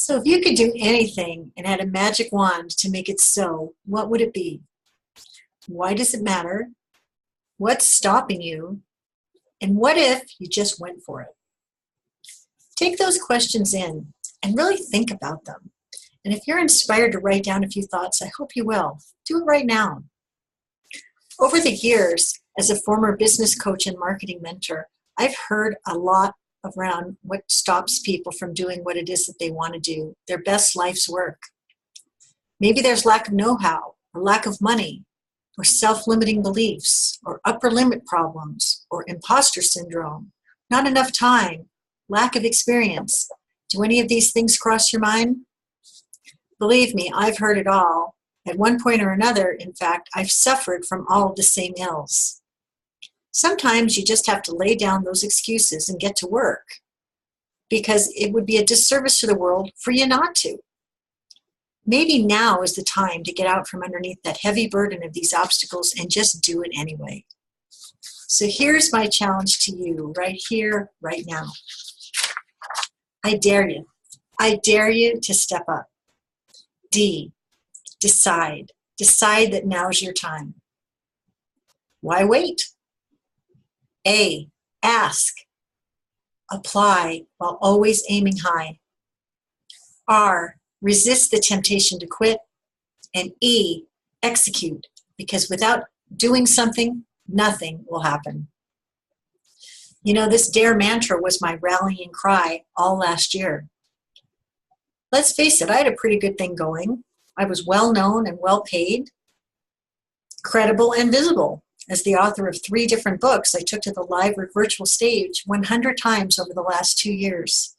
So if you could do anything and had a magic wand to make it so, what would it be? Why does it matter? What's stopping you? And what if you just went for it? Take those questions in and really think about them. And if you're inspired to write down a few thoughts, I hope you will. Do it right now. Over the years, as a former business coach and marketing mentor, I've heard a lot around what stops people from doing what it is that they want to do, their best life's work. Maybe there's lack of know-how, or lack of money, or self-limiting beliefs, or upper limit problems, or imposter syndrome, not enough time, lack of experience. Do any of these things cross your mind? Believe me, I've heard it all. At one point or another, in fact, I've suffered from all of the same ills. Sometimes you just have to lay down those excuses and get to work, because it would be a disservice to the world for you not to. Maybe now is the time to get out from underneath that heavy burden of these obstacles and just do it anyway. So here's my challenge to you right here, right now. I dare you. I dare you to step up. D, decide. Decide that now's your time. Why wait? A, ask. Apply while always aiming high. R, resist the temptation to quit. And E, execute, because without doing something, nothing will happen. You know, this DARE mantra was my rallying cry all last year. Let's face it, I had a pretty good thing going. I was well known and well paid, credible and visible. As the author of 3 different books I took to the live or virtual stage 100 times over the last 2 years.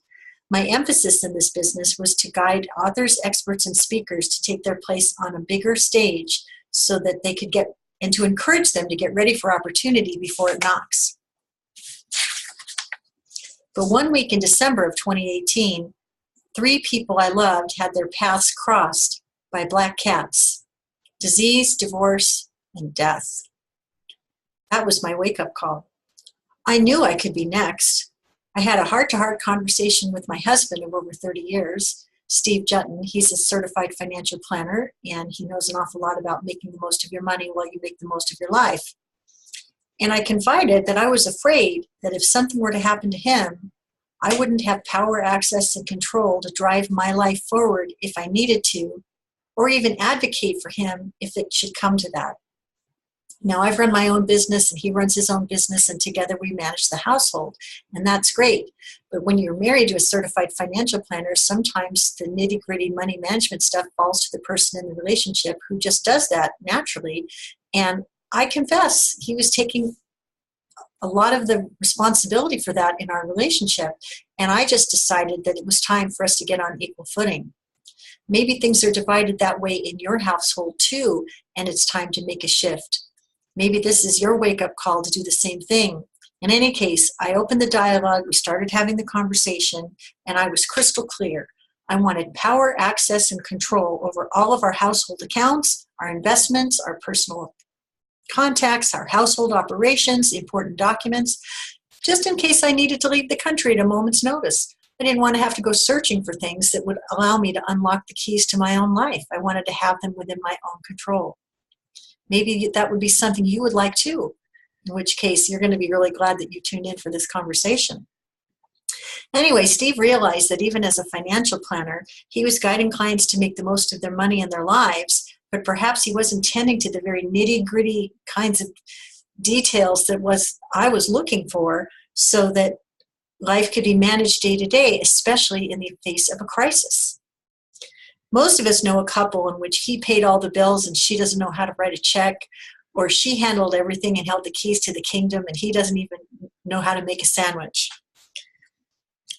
My emphasis in this business was to guide authors, experts, and speakers to take their place on a bigger stage so that they could get, and to encourage them to get ready for opportunity before it knocks. But one week in December of 2018, 3 people I loved had their paths crossed by black cats: disease, divorce, and death. That was my wake-up call. I knew I could be next. I had a heart-to-heart conversation with my husband of over 30 years, Steve Jutton. He's a certified financial planner, and he knows an awful lot about making the most of your money while you make the most of your life. And I confided that I was afraid that if something were to happen to him, I wouldn't have power, access, and control to drive my life forward if I needed to, or even advocate for him if it should come to that. Now, I've run my own business and he runs his own business, and together we manage the household, and that's great. But when you're married to a certified financial planner, sometimes the nitty-gritty money management stuff falls to the person in the relationship who just does that naturally. And I confess, he was taking a lot of the responsibility for that in our relationship, and I just decided that it was time for us to get on equal footing. Maybe things are divided that way in your household too, and it's time to make a shift. Maybe this is your wake-up call to do the same thing. In any case, I opened the dialogue, we started having the conversation, and I was crystal clear. I wanted power, access, and control over all of our household accounts, our investments, our personal contacts, our household operations, important documents, just in case I needed to leave the country at a moment's notice. I didn't want to have to go searching for things that would allow me to unlock the keys to my own life. I wanted to have them within my own control. Maybe that would be something you would like too, in which case you're going to be really glad that you tuned in for this conversation. Anyway, Steve realized that even as a financial planner, he was guiding clients to make the most of their money and their lives, but perhaps he wasn't tending to the very nitty-gritty kinds of details that I was looking for so that life could be managed day to day, especially in the face of a crisis. Most of us know a couple in which he paid all the bills and she doesn't know how to write a check, or she handled everything and held the keys to the kingdom and he doesn't even know how to make a sandwich.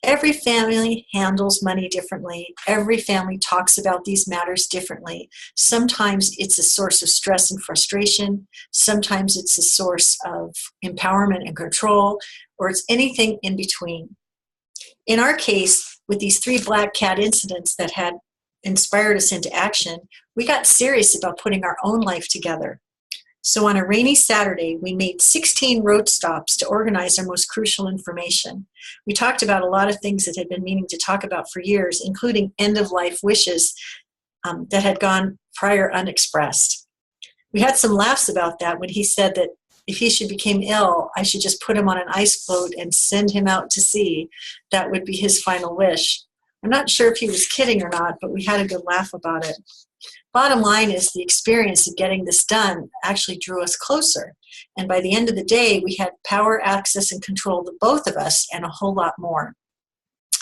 Every family handles money differently. Every family talks about these matters differently. Sometimes it's a source of stress and frustration. Sometimes it's a source of empowerment and control, or it's anything in between. In our case, with these 3 black cat incidents that had inspired us into action, we got serious about putting our own life together. So on a rainy Saturday, we made 16 road stops to organize our most crucial information. We talked about a lot of things that had been meaning to talk about for years, including end-of-life wishes that had gone prior unexpressed. We had some laughs about that when he said that if he should become ill, I should just put him on an ice float and send him out to sea. That would be his final wish. I'm not sure if he was kidding or not, but we had a good laugh about it. Bottom line is the experience of getting this done actually drew us closer. And by the end of the day, we had power, access, and control to both of us and a whole lot more.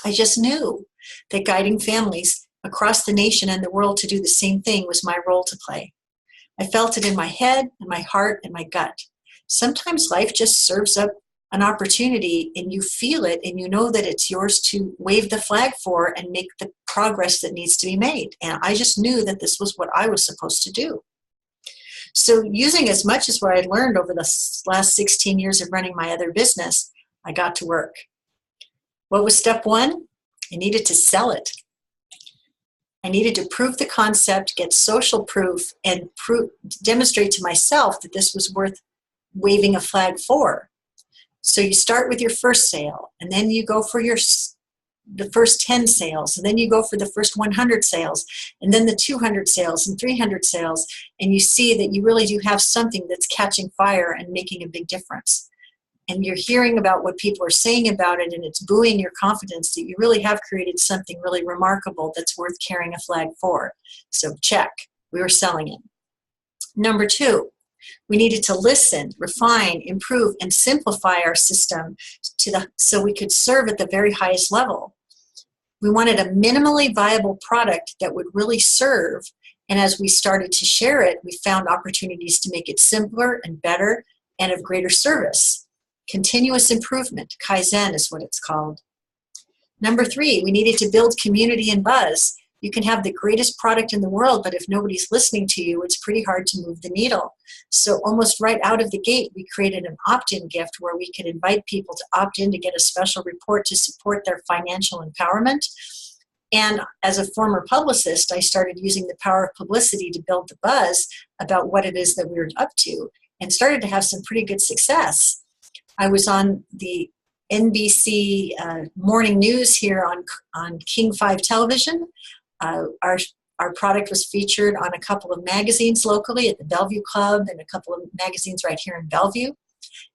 I just knew that guiding families across the nation and the world to do the same thing was my role to play. I felt it in my head, and my heart, and my gut. Sometimes life just serves up an opportunity and you feel it and you know that it's yours to wave the flag for and make the progress that needs to be made. And I just knew that this was what I was supposed to do. So using as much as what I'd learned over the last 16 years of running my other business, I got to work. What was step one? I needed to sell it. I needed to prove the concept, get social proof, and demonstrate to myself that this was worth waving a flag for. So you start with your first sale, and then you go for the first 10 sales, and then you go for the first 100 sales, and then the 200 sales and 300 sales, and you see that you really do have something that's catching fire and making a big difference. And you're hearing about what people are saying about it, and it's buoying your confidence that you really have created something really remarkable that's worth carrying a flag for. So check, we were selling it. Number two, we needed to listen, refine, improve, and simplify our system so we could serve at the very highest level. We wanted a minimally viable product that would really serve, and as we started to share it, we found opportunities to make it simpler and better and of greater service. Continuous improvement, Kaizen is what it's called. Number three, we needed to build community and buzz. You can have the greatest product in the world, but if nobody's listening to you, it's pretty hard to move the needle. So almost right out of the gate, we created an opt-in gift where we could invite people to opt in to get a special report to support their financial empowerment. And as a former publicist, I started using the power of publicity to build the buzz about what it is that we were up to and started to have some pretty good success. I was on the NBC morning news here on King 5 television. Our product was featured on a couple of magazines locally at the Bellevue Club and a couple of magazines right here in Bellevue.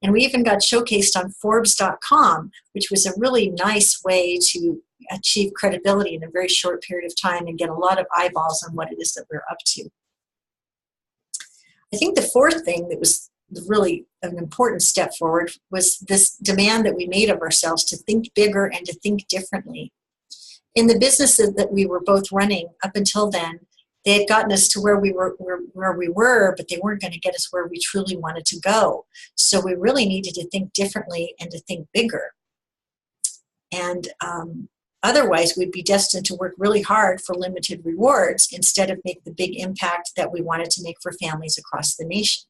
And we even got showcased on Forbes.com, which was a really nice way to achieve credibility in a very short period of time and get a lot of eyeballs on what it is that we're up to. I think the fourth thing that was really an important step forward was this demand that we made of ourselves to think bigger and to think differently. In the businesses that we were both running up until then, they had gotten us to where we were, but they weren't going to get us where we truly wanted to go. So we really needed to think differently and to think bigger. And otherwise, we'd be destined to work really hard for limited rewards instead of make the big impact that we wanted to make for families across the nation.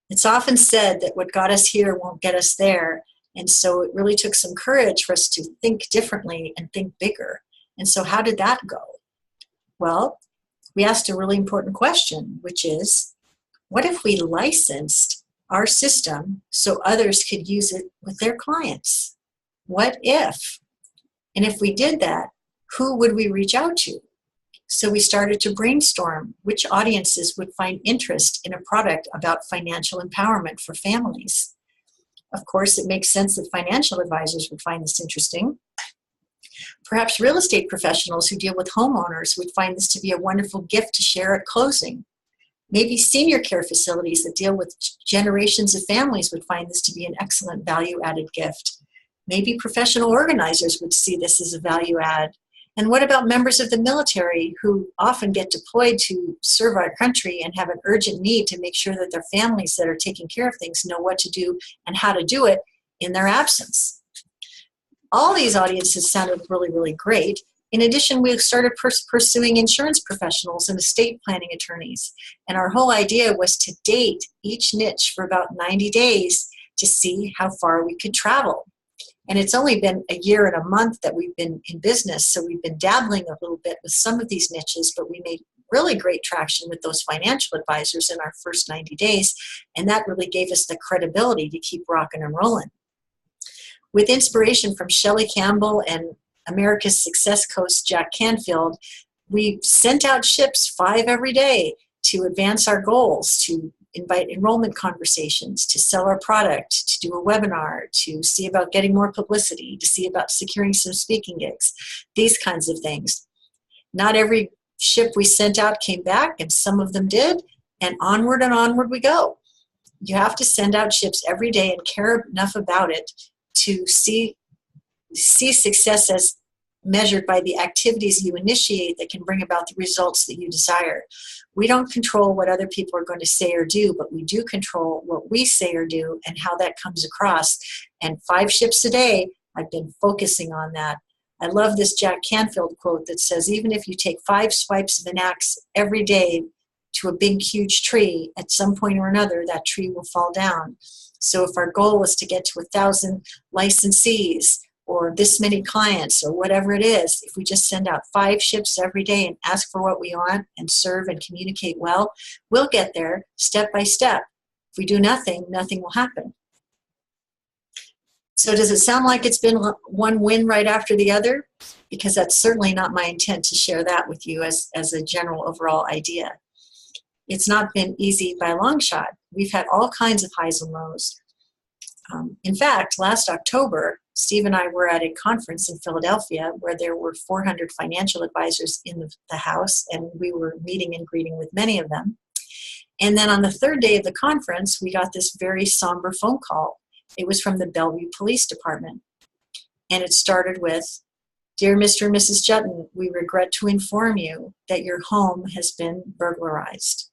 It's often said that what got us here won't get us there. And so it really took some courage for us to think differently and think bigger. And so how did that go? Well, we asked a really important question, which is, what if we licensed our system so others could use it with their clients? What if? And if we did that, who would we reach out to? So we started to brainstorm which audiences would find interest in a product about financial empowerment for families. Of course, it makes sense that financial advisors would find this interesting. Perhaps real estate professionals who deal with homeowners would find this to be a wonderful gift to share at closing. Maybe senior care facilities that deal with generations of families would find this to be an excellent value-added gift. Maybe professional organizers would see this as a value add. And what about members of the military who often get deployed to serve our country and have an urgent need to make sure that their families that are taking care of things know what to do and how to do it in their absence? All these audiences sounded really, really great. In addition, we started pursuing insurance professionals and estate planning attorneys. And our whole idea was to date each niche for about 90 days to see how far we could travel. And it's only been a year and a month that we've been in business, so we've been dabbling a little bit with some of these niches, but we made really great traction with those financial advisors in our first 90 days, and that really gave us the credibility to keep rocking and rolling. With inspiration from Shelley Campbell and America's Success Coach Jack Canfield, we sent out ships 5 every day to advance our goals, to invite enrollment conversations, to sell our product, to do a webinar, to see about getting more publicity, to see about securing some speaking gigs, these kinds of things. Not every ship we sent out came back, and some of them did, and onward we go. You have to send out ships every day and care enough about it to see success as measured by the activities you initiate that can bring about the results that you desire. We don't control what other people are going to say or do, but we do control what we say or do and how that comes across. And 5 ships a day, I've been focusing on that. I love this Jack Canfield quote that says, even if you take 5 swipes of an axe every day to a big, huge tree, at some point or another, that tree will fall down. So if our goal is to get to 1,000 licensees or this many clients or whatever it is, if we just send out 5 ships every day and ask for what we want and serve and communicate well, we'll get there step by step. If we do nothing, nothing will happen. So does it sound like it's been one win right after the other? Because that's certainly not my intent to share that with you as a general overall idea. It's not been easy by a long shot. We've had all kinds of highs and lows. In fact, last October, Steve and I were at a conference in Philadelphia where there were 400 financial advisors in the house, and we were meeting and greeting with many of them. And then on the 3rd day of the conference, we got this very somber phone call. It was from the Bellevue Police Department. And it started with, "Dear Mr. and Mrs. Jutton, we regret to inform you that your home has been burglarized."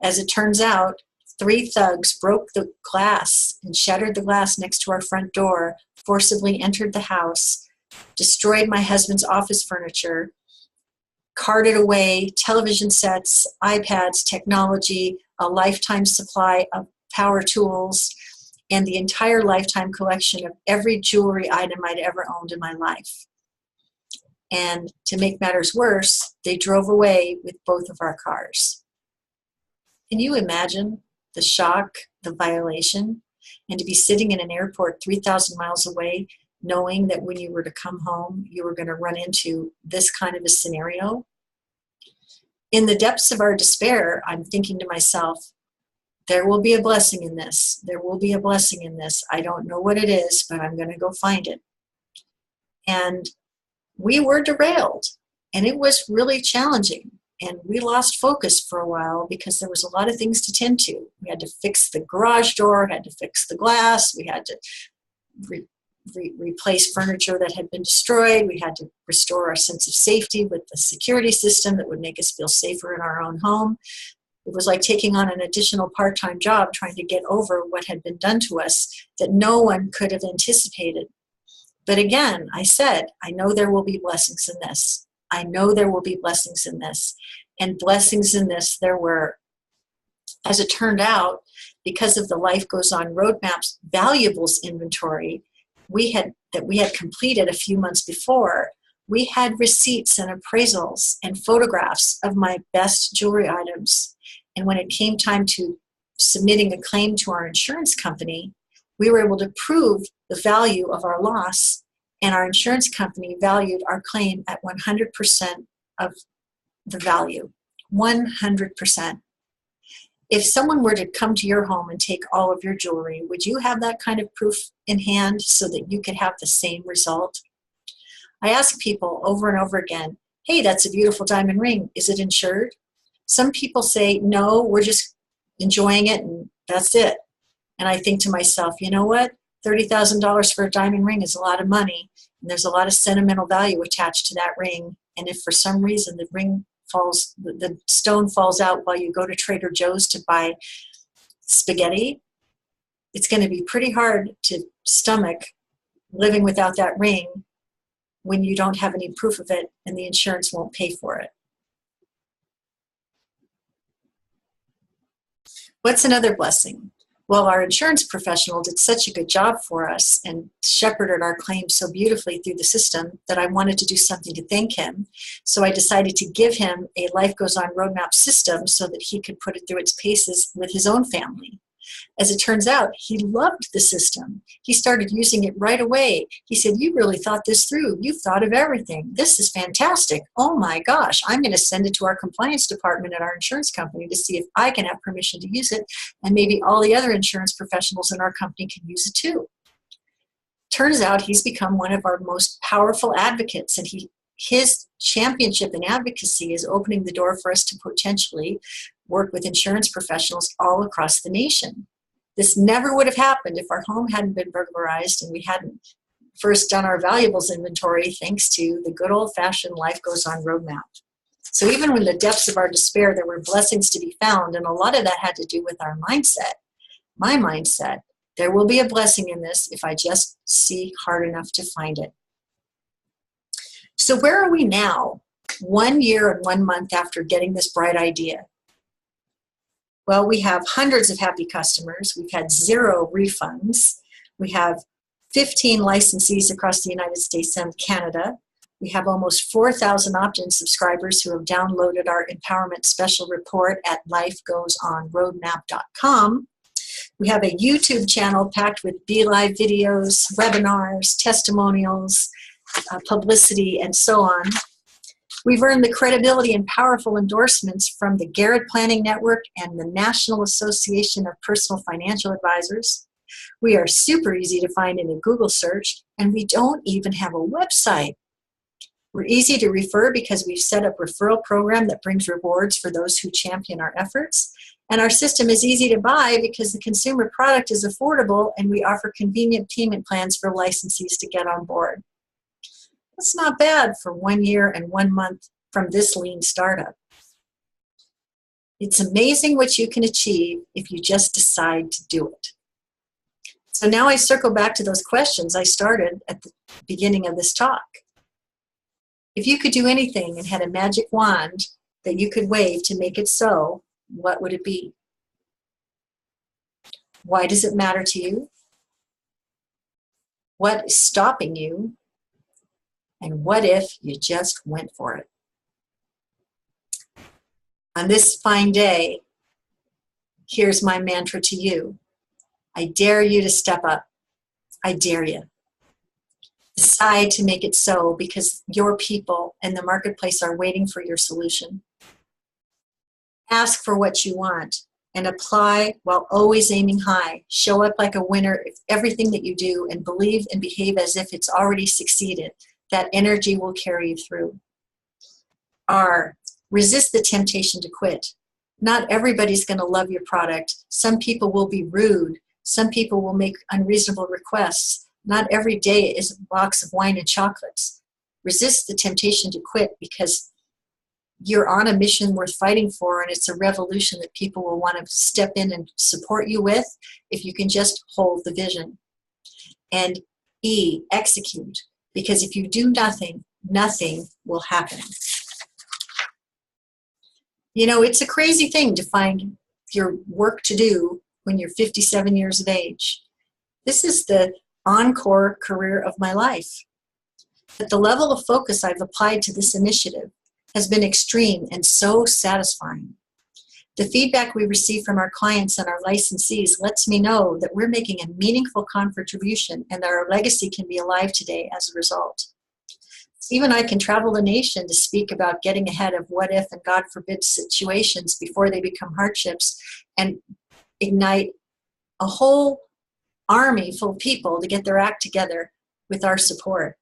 As it turns out, 3 thugs broke the glass and shattered the glass next to our front door, forcibly entered the house, destroyed my husband's office furniture, carted away television sets, iPads, technology, a lifetime supply of power tools, and the entire lifetime collection of every jewelry item I'd ever owned in my life. And to make matters worse, they drove away with both of our cars. Can you imagine the shock, the violation, and to be sitting in an airport 3,000 miles away, knowing that when you were to come home, you were going to run into this kind of a scenario? In the depths of our despair, I'm thinking to myself, there will be a blessing in this. There will be a blessing in this. I don't know what it is, but I'm going to go find it. And we were derailed, and it was really challenging. And we lost focus for a while because there was a lot of things to tend to. We had to fix the garage door, had to fix the glass, we had to replace furniture that had been destroyed, we had to restore our sense of safety with the security system that would make us feel safer in our own home. It was like taking on an additional part-time job trying to get over what had been done to us that no one could have anticipated. But again, I said, I know there will be blessings in this. I know there will be blessings in this. And blessings in this there were. As it turned out, because of the Life Goes On Roadmaps valuables inventory we had completed a few months before, we had receipts and appraisals and photographs of my best jewelry items. And when it came time to submitting a claim to our insurance company, we were able to prove the value of our loss, and our insurance company valued our claim at 100% of the value. 100%. If someone were to come to your home and take all of your jewelry, would you have that kind of proof in hand so that you could have the same result? I ask people over and over again, hey, that's a beautiful diamond ring. Is it insured? Some people say, no, we're just enjoying it and that's it. And I think to myself, you know what? $30,000 for a diamond ring is a lot of money, and there's a lot of sentimental value attached to that ring. And if for some reason the stone falls out while you go to Trader Joe's to buy spaghetti, it's going to be pretty hard to stomach living without that ring when you don't have any proof of it and the insurance won't pay for it. What's another blessing? Well, our insurance professional did such a good job for us and shepherded our claims so beautifully through the system that I wanted to do something to thank him. So I decided to give him a Life Goes On roadmap system so that he could put it through its paces with his own family. As it turns out, he loved the system. He started using it right away. He said, "You really thought this through. You've thought of everything. This is fantastic. Oh my gosh, I'm going to send it to our compliance department at our insurance company to see if I can have permission to use it, and maybe all the other insurance professionals in our company can use it too." Turns out he's become one of our most powerful advocates, and his championship and advocacy is opening the door for us to potentially work with insurance professionals all across the nation. This never would have happened if our home hadn't been burglarized and we hadn't first done our valuables inventory thanks to the good old-fashioned Life Goes On roadmap. So even in the depths of our despair, there were blessings to be found, and a lot of that had to do with our mindset. My mindset, there will be a blessing in this if I just seek hard enough to find it. So where are we now, 1 year and 1 month after getting this bright idea? Well, we have hundreds of happy customers. We've had 0 refunds. We have 15 licensees across the United States and Canada. We have almost 4,000 opt-in subscribers who have downloaded our Empowerment Special Report at lifegoesonroadmap.com. We have a YouTube channel packed with BeLive videos, webinars, testimonials, publicity, and so on. We've earned the credibility and powerful endorsements from the Garrett Planning Network and the National Association of Personal Financial Advisors. We are super easy to find in a Google search, and we don't even have a website. We're easy to refer because we've set up a referral program that brings rewards for those who champion our efforts. And our system is easy to buy because the consumer product is affordable, and we offer convenient payment plans for licensees to get on board. That's not bad for 1 year and 1 month from this lean startup. It's amazing what you can achieve if you just decide to do it. So now I circle back to those questions I started at the beginning of this talk. If you could do anything and had a magic wand that you could wave to make it so, what would it be? Why does it matter to you? What is stopping you? And what if you just went for it? On this fine day, here's my mantra to you. I dare you to step up. I dare you. Decide to make it so, because your people and the marketplace are waiting for your solution. Ask for what you want and apply while always aiming high. Show up like a winner in everything that you do and believe and behave as if it's already succeeded. That energy will carry you through. R, resist the temptation to quit. Not everybody's going to love your product. Some people will be rude. Some people will make unreasonable requests. Not every day is a box of wine and chocolates. Resist the temptation to quit, because you're on a mission worth fighting for, and it's a revolution that people will want to step in and support you with if you can just hold the vision. And E, execute. Because if you do nothing, nothing will happen. You know, it's a crazy thing to find your work to do when you're 57 years of age. This is the encore career of my life. But the level of focus I've applied to this initiative has been extreme and so satisfying. The feedback we receive from our clients and our licensees lets me know that we're making a meaningful contribution and that our legacy can be alive today as a result. Steve and I can travel the nation to speak about getting ahead of what if and God forbid situations before they become hardships, and ignite a whole army full of people to get their act together with our support.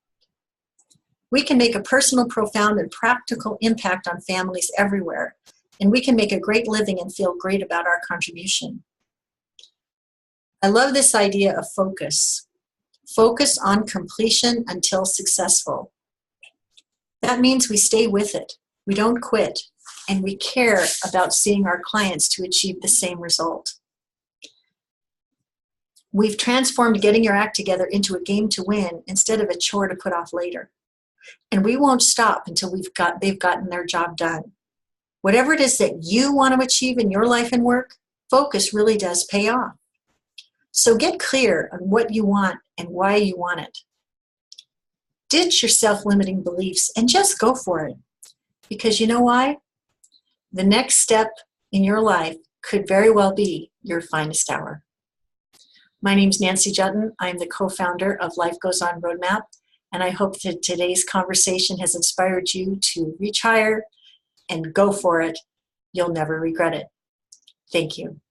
We can make a personal, profound, and practical impact on families everywhere. And we can make a great living and feel great about our contribution. I love this idea of focus. Focus on completion until successful. That means we stay with it, we don't quit, and we care about seeing our clients to achieve the same result. We've transformed getting your act together into a game to win instead of a chore to put off later. And we won't stop until they've gotten their job done. Whatever it is that you want to achieve in your life and work, focus really does pay off. So get clear on what you want and why you want it. Ditch your self-limiting beliefs and just go for it. Because you know why? The next step in your life could very well be your finest hour. My name is Nancy Jutton. I'm the co-founder of Life Goes On Roadmap, and I hope that today's conversation has inspired you to reach higher and go for it. You'll never regret it. Thank you.